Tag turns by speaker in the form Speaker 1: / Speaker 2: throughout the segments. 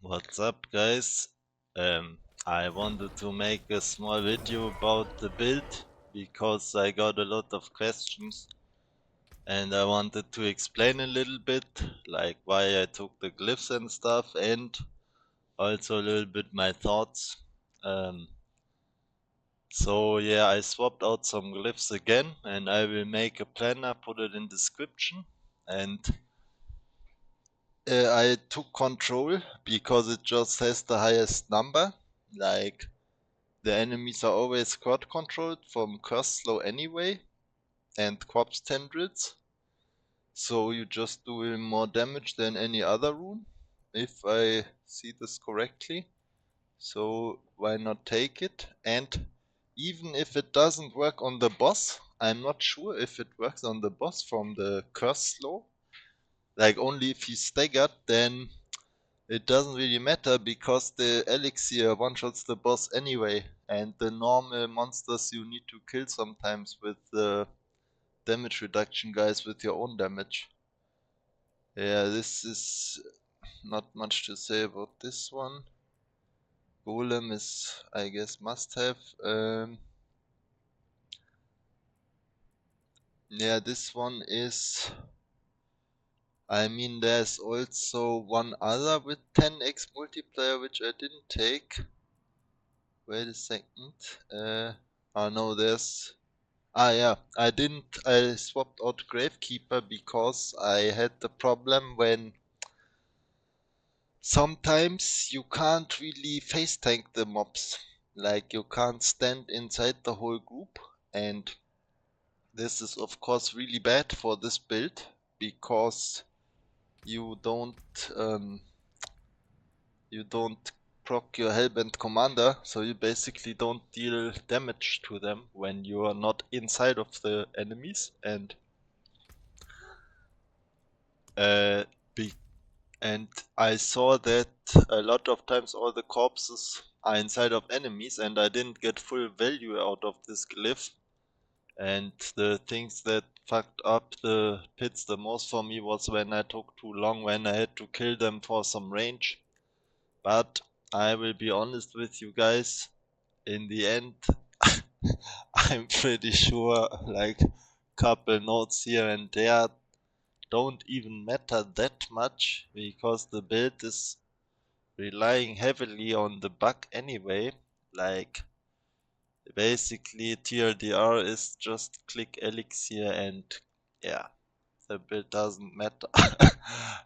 Speaker 1: What's up, guys? I wanted to make a small video about the build because I got a lot of questions and I wanted to explain a little bit, like why I took the glyphs and stuff, and also a little bit my thoughts. Um, so yeah, I swapped out some glyphs again and I will make a planner, put it in description, and I took control because it just has the highest number. Like, the enemies are always squad controlled from curse slow anyway, and corpse tendrils, so you just do more damage than any other rune, if I see this correctly. So why not take it? And even if it doesn't work on the boss, I'm not sure if it works on the boss from the curse slow. Like, only if he's staggered, then it doesn't really matter because the elixir one-shots the boss anyway, and the normal monsters you need to kill sometimes with the damage reduction guys with your own damage. Yeah, this is not much to say about this one. Golem is, I guess, must have. Yeah, this one is... I mean, there's also one other with 10x multiplayer which I didn't take. Wait a second. Oh no, there's... yeah, I swapped out Gravekeeper because I had the problem when sometimes you can't really face tank the mobs. Like, you can't stand inside the whole group, and this is of course really bad for this build because you don't um, you don't proc your Hellbent commander, so you basically don't deal damage to them when you are not inside of the enemies, and uh, and I saw that a lot of times all the corpses are inside of enemies and I didn't get full value out of this glyph. And the things that fucked up the pits the most for me was when I took too long, when I had to kill them for some range. But I will be honest with you guys, in the end I'm pretty sure like couple notes here and there don't even matter that much because the build is relying heavily on the bug anyway. Like, basically TLDR is just click elixir and yeah, the build doesn't matter.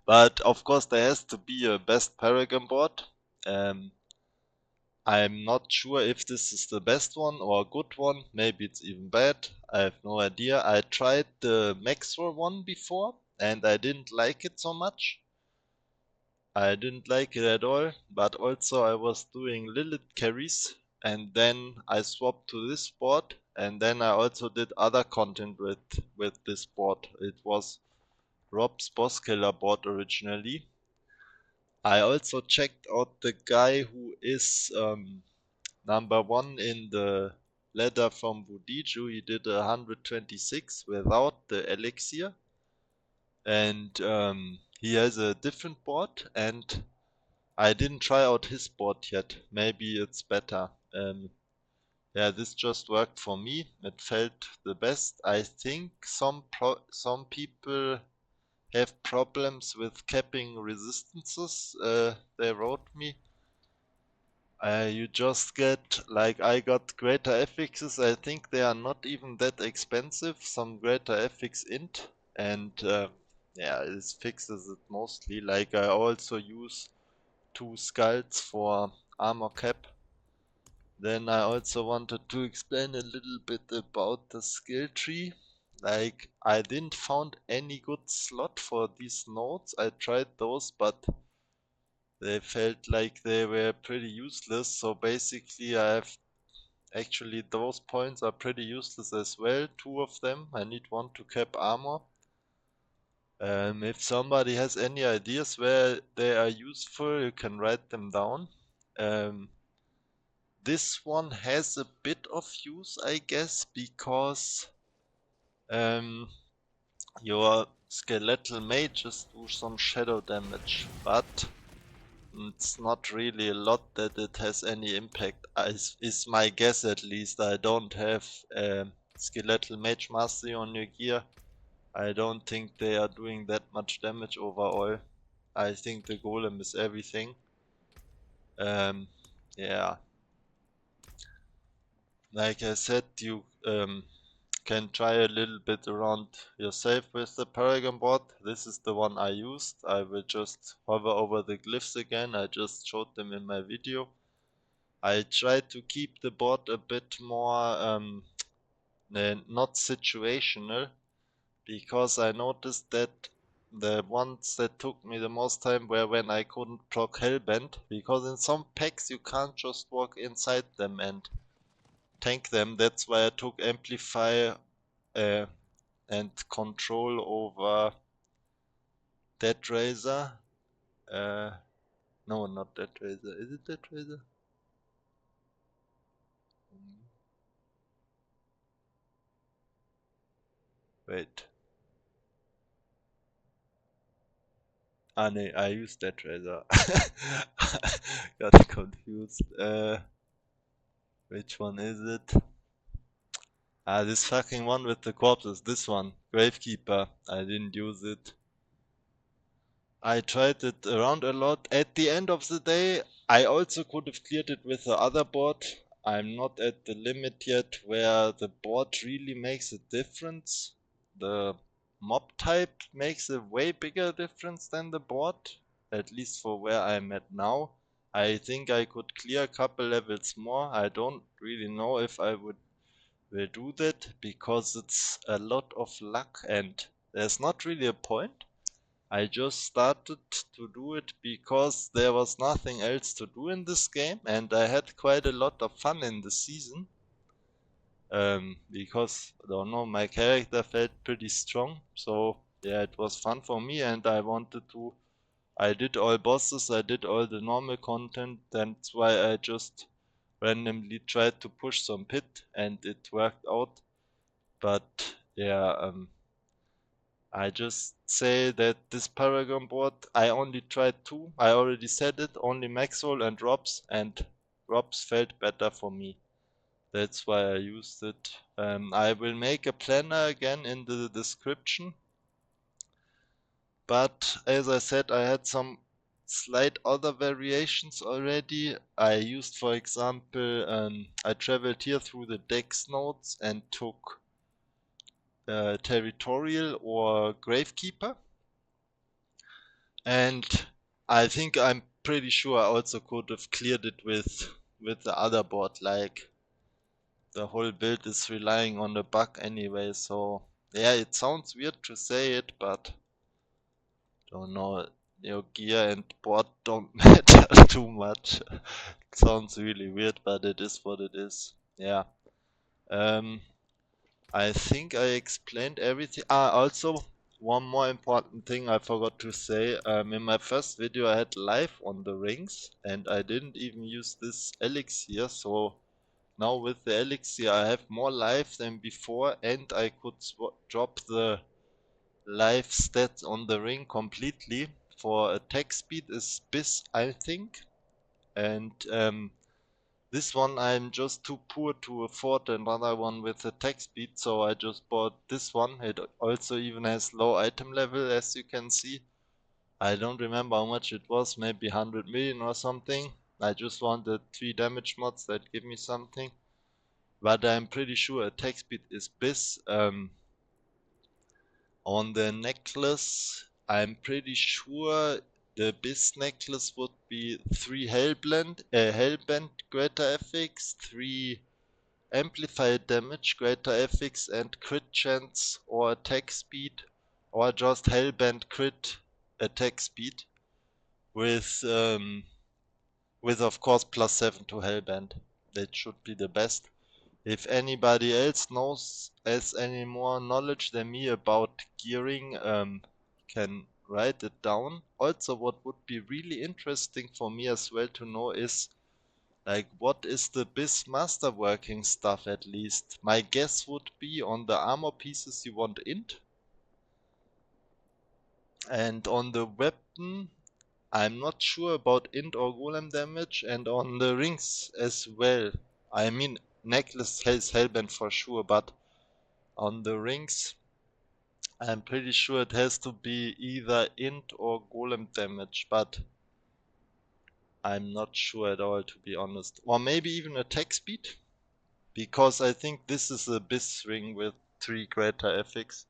Speaker 1: But of course there has to be a best Paragon board. I'm not sure if this is the best one or a good one. Maybe it's even bad. I have no idea. I tried the Maxroll one before and I didn't like it so much. I didn't like it at all, but also I was doing Lilith carries and then I swapped to this board, and then I also did other content with this board. It was Rob's boss killer board originally. I also checked out the guy who is number one in the ladder from Budiju. He did 126 without the elixir, and he has a different board, and I didn't try out his board yet. Maybe it's better. Yeah, this just worked for me. It felt the best. I think some people have problems with capping resistances. They wrote me. You just get, like, I got greater affixes. I think they are not even that expensive. Some greater affix int, and yeah, it fixes it mostly. Like, I also use 2 skulls for armor cap. Then I also wanted to explain a little bit about the skill tree. Like, I didn't found any good slot for these nodes. I tried those, but they felt like they were pretty useless. So basically I have actually those points are pretty useless as well. 2 of them. I need 1 to cap armor. If somebody has any ideas where they are useful, you can write them down. This one has a bit of use, I guess, because your skeletal mages do some shadow damage, but It's not really a lot that it has any impact, is my guess at least. I don't have Skeletal Mage Mastery on your gear. I don't think they are doing that much damage overall. I think the Golem is everything. Yeah. Like I said, you can try a little bit around yourself with the Paragon board. This is the one I used. I will just hover over the glyphs again. I just showed them in my video. I tried to keep the board a bit more not situational, because I noticed that the ones that took me the most time were when I couldn't proc Hellbent, because in some packs you can't just walk inside them and tank them. That's why I took Amplify and Control over Dead Razor. No, not Dead Razor. Is it Dead Razor? Wait. Ah, no, I used Dead Razor. Got confused. Which one is it? Ah, this fucking one with the corpses. This one. Gravekeeper. I didn't use it. I tried it around a lot. At the end of the day, I also could have cleared it with the other board. I'm not at the limit yet where the board really makes a difference. The mob type makes a way bigger difference than the board, at least for where I'm at now. I think I could clear a couple levels more. I don't really know if I will do that, because it's a lot of luck and there's not really a point. I just started to do it because there was nothing else to do in this game, and I had quite a lot of fun in the season. Because I don't know, my character felt pretty strong, so yeah, it was fun for me, and I wanted to. I did all bosses, I did all the normal content. That's why I just randomly tried to push some pit, and it worked out. But yeah, I just say that this Paragon board, I only tried two. I already said it, only Maxwell and Robs, and Robs felt better for me. That's why I used it. I will make a planner again in the description. But as I said, I had some slight other variations already. I used, for example, I traveled here through the Dex nodes and took Territorial or Gravekeeper. And I think I'm pretty sure I also could have cleared it with the other board. Like, the whole build is relying on the bug anyway, so yeah, it sounds weird to say it, but don't know, your gear and board don't matter too much. It sounds really weird, but it is what it is. Yeah. I think I explained everything. Also, one more important thing I forgot to say. In my first video I had life on the rings, and I didn't even use this elixir, so now with the elixir I have more life than before, and I could drop the life stats on the ring completely. For attack speed is bis, I think, and this one I'm just too poor to afford another one with attack speed, so I just bought this one. It also even has low item level, as you can see. I don't remember how much it was, maybe 100 million or something. I just wanted 3 damage mods that give me something. But I'm pretty sure attack speed is bis. On the necklace, I'm pretty sure the bis necklace would be 3 Hellbent greater FX, 3 amplified damage, greater FX, and crit chance or attack speed, or just Hellbent crit attack speed with of course +7 to Hellbent. That should be the best. If anybody else has any more knowledge than me about gearing, can write it down. Also, what would be really interesting for me as well to know is, like, what is the BIS masterworking stuff at least? My guess would be on the armor pieces you want int. And on the weapon, I'm not sure about int or golem damage, and on the rings as well. I mean, necklace has hellbent for sure, but on the rings I'm pretty sure it has to be either int or golem damage, but I'm not sure at all, to be honest. Or maybe even attack speed, because I think this is a bis ring with 3 greater FX.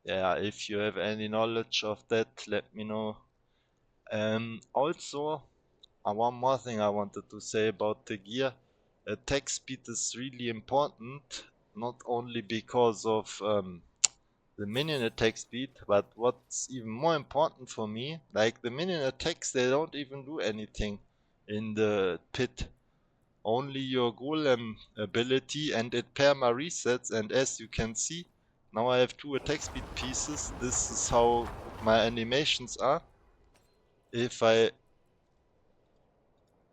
Speaker 1: Yeah, if you have any knowledge of that, let me know. Also, one more thing I wanted to say about the gear. Attack speed is really important, not only because of the minion attack speed, but what's even more important for me, like the minion attacks, they don't even do anything in the pit. Only your golem ability, and it perma resets, and as you can see, now I have 2 attack speed pieces. This is how my animations are. If I...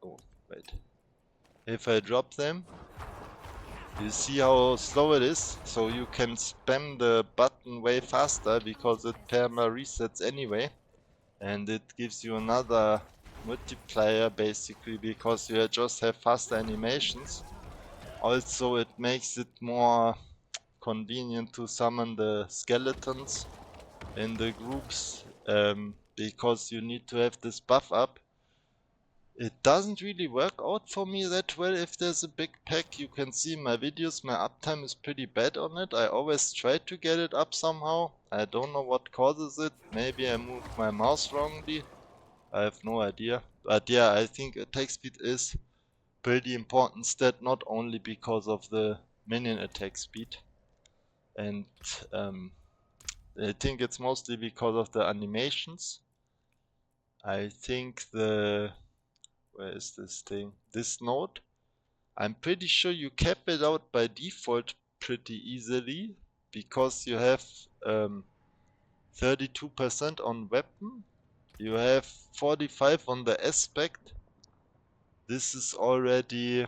Speaker 1: oh, wait. If I drop them, you see how slow it is, so you can spam the button way faster because it perma resets anyway. And it gives you another multiplier basically because you just have faster animations. Also it makes it more convenient to summon the skeletons in the groups because you need to have this buff up. It doesn't really work out for me that well if there's a big pack. You can see in my videos my uptime is pretty bad on it. I always try to get it up somehow. I don't know what causes it. Maybe I moved my mouse wrongly. I have no idea. But yeah, I think attack speed is pretty important stat, not only because of the minion attack speed. And I think it's mostly because of the animations. I think the... where is this thing? This node? I'm pretty sure you cap it out by default pretty easily because you have 32% on weapon, you have 45 on the aspect. This is already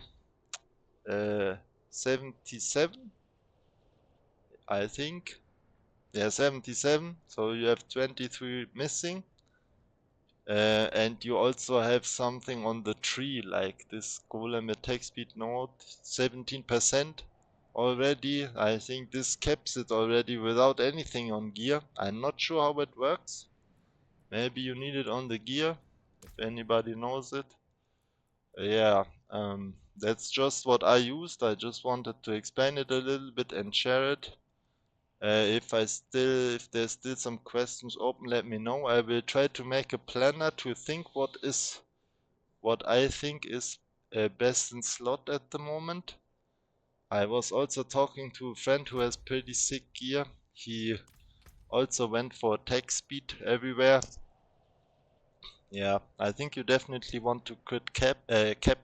Speaker 1: 77, I think. Yeah, 77. So you have 23 missing. And you also have something on the tree, like this golem attack speed node, 17% already. I think this caps it already without anything on gear. I'm not sure how it works. Maybe you need it on the gear, if anybody knows it. Yeah, that's just what I used. I just wanted to explain it a little bit and share it. If there's still some questions open, let me know. I will try to make a planner to think what I think is best in slot at the moment. I was also talking to a friend who has pretty sick gear. He also went for attack speed everywhere. Yeah, I think you definitely want to cap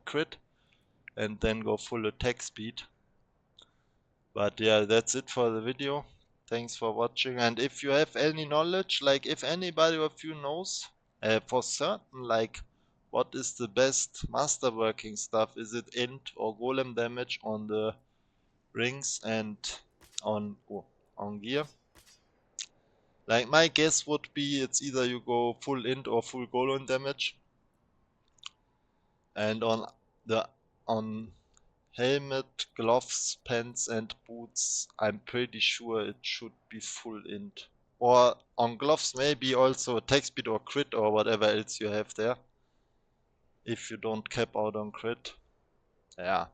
Speaker 1: crit and then go full attack speed. But yeah, that's it for the video. Thanks for watching, and if you have any knowledge, like if anybody of you knows for certain, like what is the best masterworking stuff, is it int or golem damage on the rings and on gear? Like my guess would be it's either you go full int or full golem damage, and on helmet, gloves, pants and boots, I'm pretty sure it should be full int. Or on gloves maybe also attack speed or crit or whatever else you have there. If you don't cap out on crit. Yeah.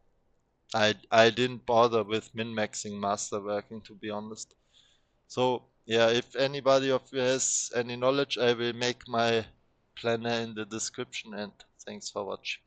Speaker 1: I didn't bother with min-maxing masterworking, to be honest. So yeah, if anybody of you has any knowledge, I will make my planner in the description, and thanks for watching.